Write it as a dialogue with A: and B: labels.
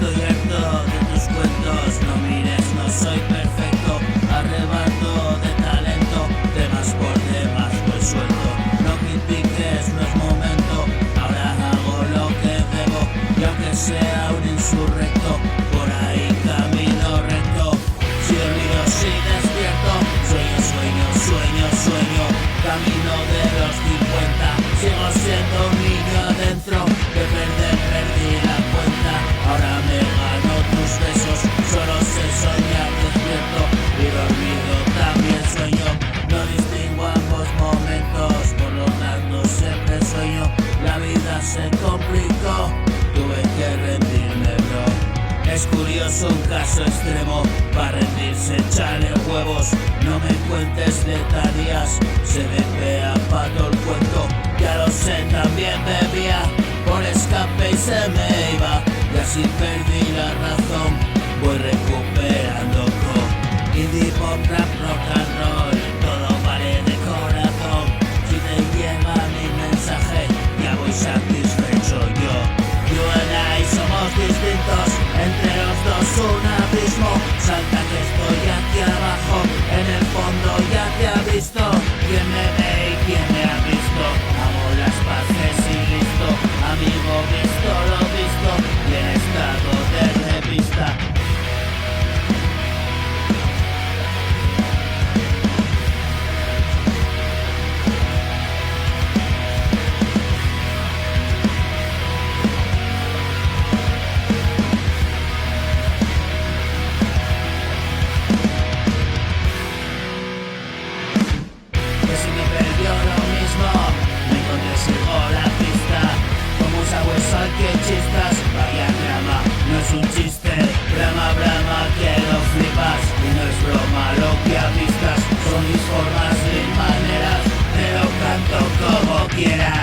A: Estoy harto de tus cuentos, no mires, no soy perfecto. Arrebato de talento, temas por demás voy suelto. No critiques, no es momento, ahora hago lo que debo. Y aunque sea un insurrecto, por ahí camino recto. Si dormido, si despierto, sueño. Camino de los 50, sigo siendo un niño adentro. De perder perdí la cuenta, ahora me gano tus besos. Solo sé soñar despierto y dormido también sueño. No distingo ambos momentos, por lo tanto siempre sueño. La vida se complicó, tuve que rendirme, bro. Es curioso, un caso extremo, para rendirse echale huevos. No me cuentes letanías, se me a pato el cuento. Ya lo sé, también bebía, por escape y se me iba. Y así perdí la razón, voy recuperando co. Indie pop, rap, rock and roll, todo vale de corazón. Si te lleva mi mensaje, ya voy satisfecho yo. You and I somos distintos, entre los dos un abismo. Salta que estoy aquí abajo, en el fondo ya te ha visto. ¿Quién me ve y quién me ha visto? Amo las paces y listo. Amigo, visto lo visto, y en estado de revista. Vaya drama, no es un chiste. Brama, que lo flipas. Y no es broma lo que avistas. Son mis formas y maneras, te lo canto como quieras.